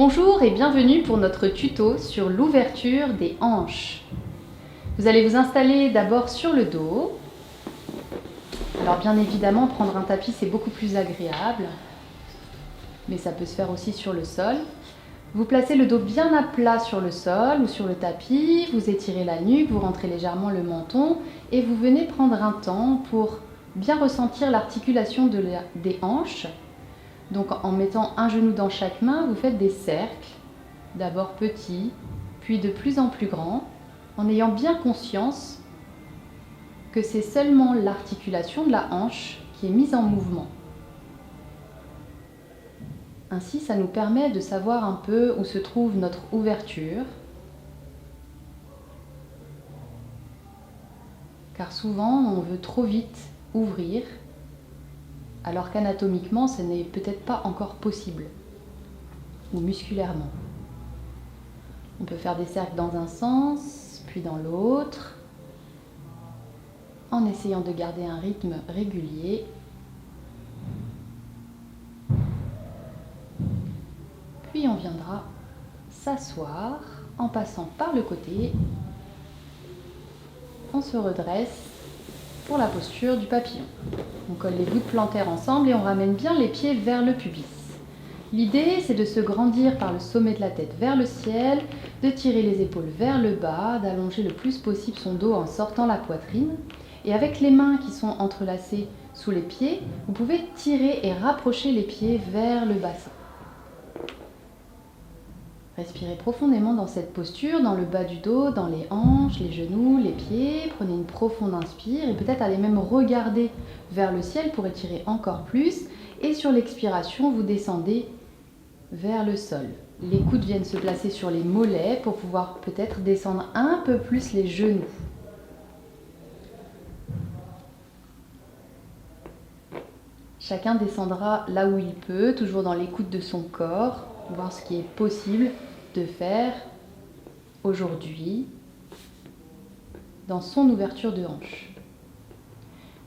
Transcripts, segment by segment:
Bonjour et bienvenue pour notre tuto sur l'ouverture des hanches. Vous allez vous installer d'abord sur le dos. Alors bien évidemment, prendre un tapis c'est beaucoup plus agréable, mais ça peut se faire aussi sur le sol. Vous placez le dos bien à plat sur le sol ou sur le tapis, vous étirez la nuque, vous rentrez légèrement le menton et vous venez prendre un temps pour bien ressentir l'articulation des hanches. Donc en mettant un genou dans chaque main, vous faites des cercles, d'abord petits, puis de plus en plus grands, en ayant bien conscience que c'est seulement l'articulation de la hanche qui est mise en mouvement. Ainsi, ça nous permet de savoir un peu où se trouve notre ouverture, car souvent on veut trop vite ouvrir, alors qu'anatomiquement ce n'est peut-être pas encore possible, ou musculairement. On peut faire des cercles dans un sens, puis dans l'autre, en essayant de garder un rythme régulier. Puis on viendra s'asseoir en passant par le côté. On se redresse pour la posture du papillon. On colle les voûtes plantaires ensemble et on ramène bien les pieds vers le pubis. L'idée, c'est de se grandir par le sommet de la tête vers le ciel, de tirer les épaules vers le bas, d'allonger le plus possible son dos en sortant la poitrine. Et avec les mains qui sont entrelacées sous les pieds, vous pouvez tirer et rapprocher les pieds vers le bassin. Respirez profondément dans cette posture, dans le bas du dos, dans les hanches, les genoux, les pieds. Prenez une profonde inspire et peut-être allez même regarder vers le ciel pour étirer encore plus. Et sur l'expiration, vous descendez vers le sol. Les coudes viennent se placer sur les mollets pour pouvoir peut-être descendre un peu plus les genoux. Chacun descendra là où il peut, toujours dans l'écoute de son corps, voir ce qui est possible de faire aujourd'hui dans son ouverture de hanche.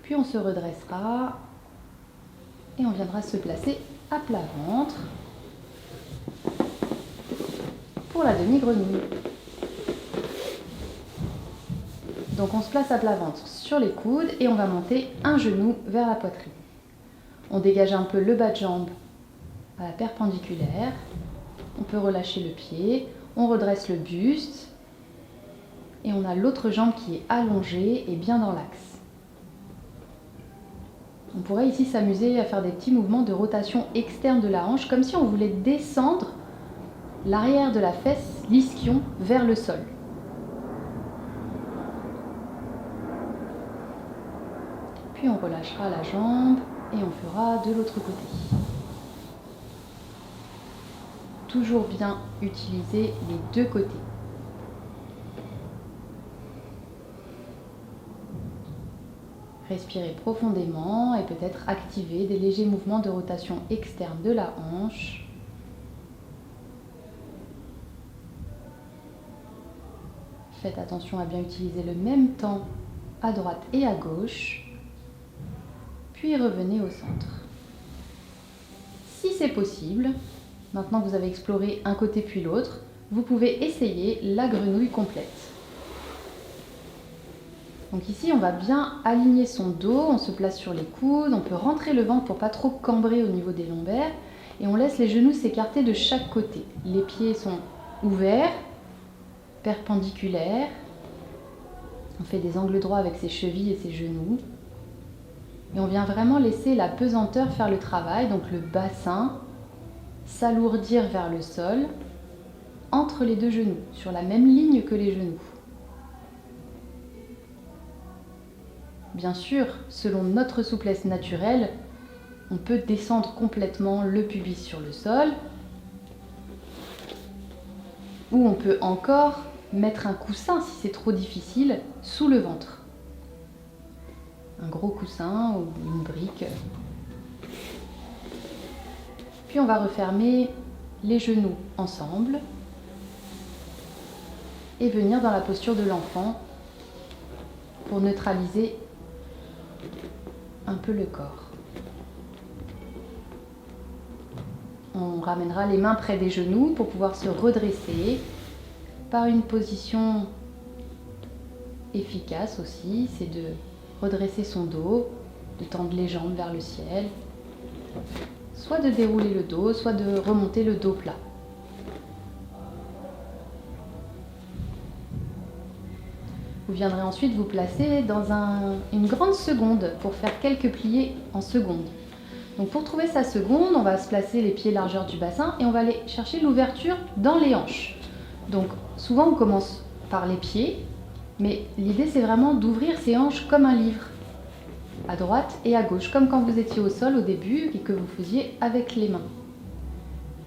Puis on se redressera et on viendra se placer à plat ventre pour la demi-grenouille. Donc on se place à plat ventre sur les coudes et on va monter un genou vers la poitrine. On dégage un peu le bas de jambe à la perpendiculaire. On peut relâcher le pied, on redresse le buste et on a l'autre jambe qui est allongée et bien dans l'axe. On pourrait ici s'amuser à faire des petits mouvements de rotation externe de la hanche, comme si on voulait descendre l'arrière de la fesse, l'ischio, vers le sol. Puis on relâchera la jambe et on fera de l'autre côté. Toujours bien utiliser les deux côtés. Respirez profondément et peut-être activer des légers mouvements de rotation externe de la hanche. Faites attention à bien utiliser le même temps à droite et à gauche. Puis revenez au centre. Si c'est possible, maintenant que vous avez exploré un côté puis l'autre, vous pouvez essayer la grenouille complète. Donc ici, on va bien aligner son dos, on se place sur les coudes, on peut rentrer le ventre pour pas trop cambrer au niveau des lombaires et on laisse les genoux s'écarter de chaque côté. Les pieds sont ouverts, perpendiculaires. On fait des angles droits avec ses chevilles et ses genoux. Et on vient vraiment laisser la pesanteur faire le travail, donc le bassin s'alourdir vers le sol entre les deux genoux, sur la même ligne que les genoux. Bien sûr, selon notre souplesse naturelle, on peut descendre complètement le pubis sur le sol, ou on peut encore mettre un coussin, si c'est trop difficile, sous le ventre. Un gros coussin ou une brique. Puis on va refermer les genoux ensemble et venir dans la posture de l'enfant pour neutraliser un peu le corps. On ramènera les mains près des genoux pour pouvoir se redresser par une position efficace aussi, c'est de redresser son dos, de tendre les jambes vers le ciel, soit de dérouler le dos, soit de remonter le dos plat. Vous viendrez ensuite vous placer dans une grande seconde pour faire quelques pliés en seconde. Donc pour trouver sa seconde, on va se placer les pieds largeur du bassin et on va aller chercher l'ouverture dans les hanches. Donc souvent on commence par les pieds, mais l'idée c'est vraiment d'ouvrir ses hanches comme un livre, à droite et à gauche, comme quand vous étiez au sol au début et que vous faisiez avec les mains.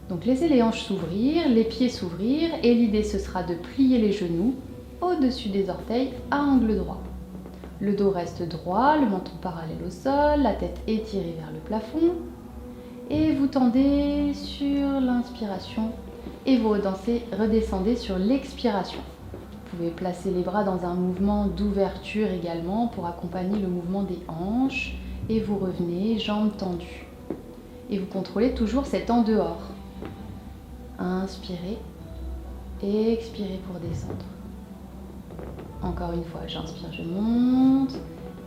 Donc laissez les hanches s'ouvrir, les pieds s'ouvrir et l'idée ce sera de plier les genoux au-dessus des orteils à angle droit. Le dos reste droit, le menton parallèle au sol, la tête étirée vers le plafond et vous tendez sur l'inspiration et vous redescendez sur l'expiration. Vous pouvez placer les bras dans un mouvement d'ouverture également pour accompagner le mouvement des hanches et vous revenez, jambes tendues. Et vous contrôlez toujours cet en dehors. Inspirez, expirez pour descendre. Encore une fois, j'inspire, je monte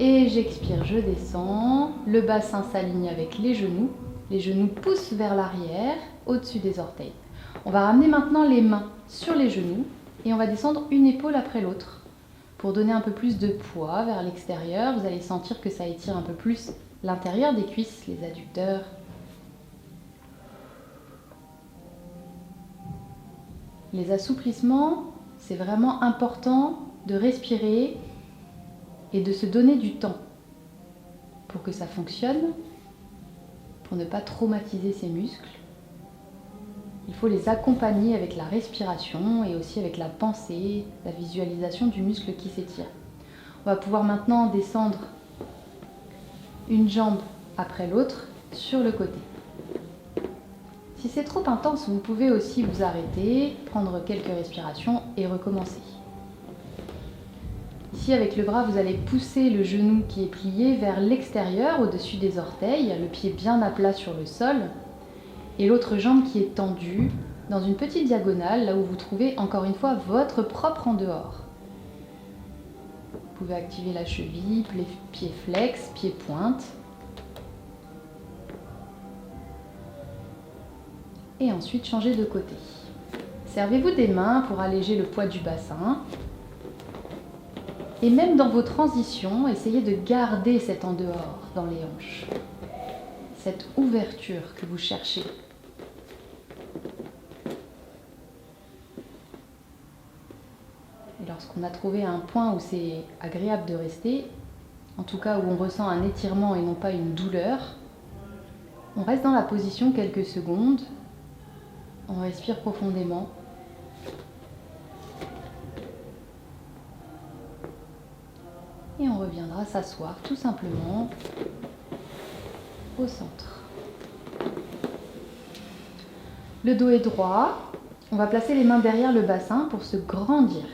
et j'expire, je descends. Le bassin s'aligne avec les genoux poussent vers l'arrière, au-dessus des orteils. On va ramener maintenant les mains sur les genoux et on va descendre une épaule après l'autre. Pour donner un peu plus de poids vers l'extérieur, vous allez sentir que ça étire un peu plus l'intérieur des cuisses, les adducteurs. Les assouplissements, c'est vraiment important de respirer et de se donner du temps pour que ça fonctionne, pour ne pas traumatiser ses muscles. Il faut les accompagner avec la respiration et aussi avec la pensée, la visualisation du muscle qui s'étire. On va pouvoir maintenant descendre une jambe après l'autre sur le côté. Si c'est trop intense, vous pouvez aussi vous arrêter, prendre quelques respirations et recommencer. Ici, avec le bras, vous allez pousser le genou qui est plié vers l'extérieur, au-dessus des orteils, le pied bien à plat sur le sol, et l'autre jambe qui est tendue dans une petite diagonale, là où vous trouvez encore une fois votre propre en dehors. Vous pouvez activer la cheville, pied flex, pied pointe. Et ensuite changer de côté. Servez-vous des mains pour alléger le poids du bassin. Et même dans vos transitions, essayez de garder cet en dehors dans les hanches. Cette ouverture que vous cherchez. Et lorsqu'on a trouvé un point où c'est agréable de rester, en tout cas où on ressent un étirement et non pas une douleur, on reste dans la position quelques secondes. On respire profondément. Et on reviendra s'asseoir tout simplement au centre. Le dos est droit. On va placer les mains derrière le bassin pour se grandir.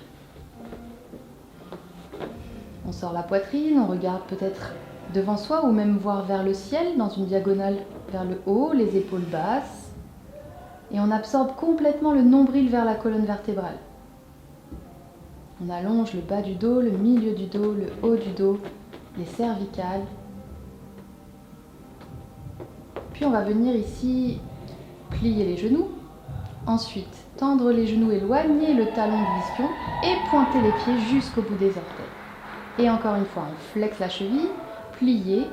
On sort la poitrine, on regarde peut-être devant soi ou même voir vers le ciel dans une diagonale vers le haut, les épaules basses. Et on absorbe complètement le nombril vers la colonne vertébrale. On allonge le bas du dos, le milieu du dos, le haut du dos, les cervicales. Puis on va venir ici plier les genoux. Ensuite, tendre les genoux, éloigner le talon de l'ischion et pointer les pieds jusqu'au bout des orteils. Et encore une fois, on flexe la cheville, plier,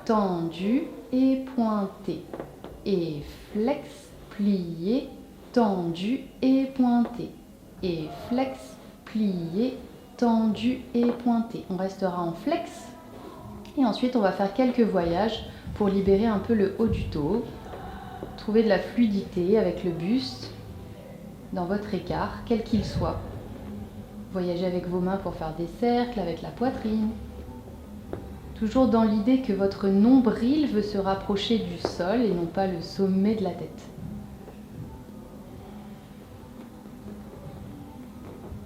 tendu et pointé. Et flex, plier, tendu et pointé. Et flex, plié, tendu et pointé. On restera en flex et ensuite on va faire quelques voyages pour libérer un peu le haut du dos, trouver de la fluidité avec le buste dans votre écart, quel qu'il soit. Voyagez avec vos mains pour faire des cercles avec la poitrine, toujours dans l'idée que votre nombril veut se rapprocher du sol et non pas le sommet de la tête.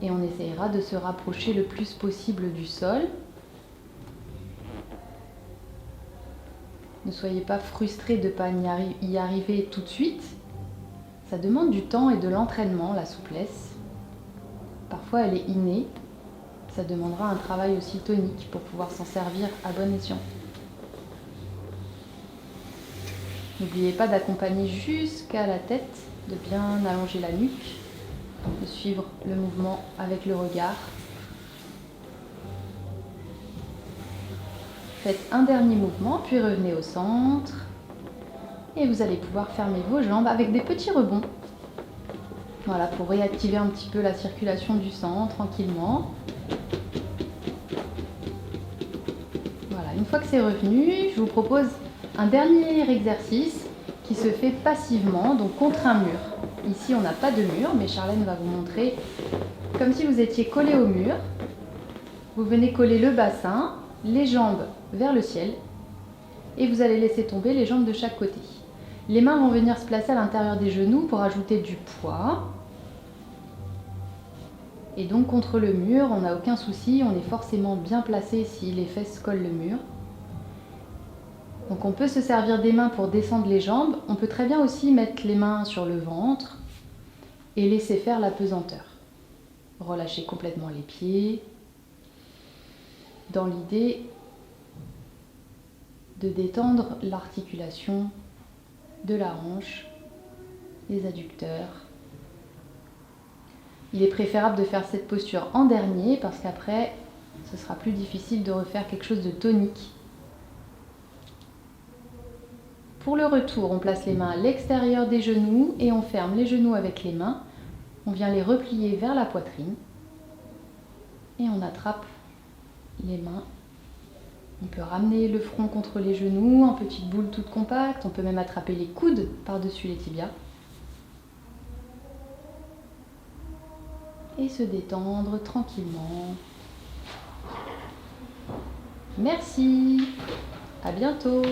Et on essaiera de se rapprocher le plus possible du sol. Ne soyez pas frustrés de ne pas y arriver tout de suite. Ça demande du temps et de l'entraînement, la souplesse. Parfois elle est innée. Ça demandera un travail aussi tonique pour pouvoir s'en servir à bon escient. N'oubliez pas d'accompagner jusqu'à la tête, de bien allonger la nuque, de suivre le mouvement avec le regard. Faites un dernier mouvement, puis revenez au centre. Et vous allez pouvoir fermer vos jambes avec des petits rebonds. Voilà, pour réactiver un petit peu la circulation du sang tranquillement. Voilà, une fois que c'est revenu, je vous propose un dernier exercice qui se fait passivement, donc contre un mur. Ici, on n'a pas de mur, mais Charlène va vous montrer comme si vous étiez collé au mur. Vous venez coller le bassin, les jambes vers le ciel, et vous allez laisser tomber les jambes de chaque côté. Les mains vont venir se placer à l'intérieur des genoux pour ajouter du poids. Et donc contre le mur, on n'a aucun souci, on est forcément bien placé si les fesses collent le mur. Donc on peut se servir des mains pour descendre les jambes. On peut très bien aussi mettre les mains sur le ventre et laisser faire la pesanteur. Relâchez complètement les pieds dans l'idée de détendre l'articulation de la hanche, les adducteurs. Il est préférable de faire cette posture en dernier parce qu'après, ce sera plus difficile de refaire quelque chose de tonique. Pour le retour, on place les mains à l'extérieur des genoux et on ferme les genoux avec les mains. On vient les replier vers la poitrine et on attrape les mains. On peut ramener le front contre les genoux en petite boule toute compacte. On peut même attraper les coudes par-dessus les tibias. Et se détendre tranquillement. Merci, à bientôt.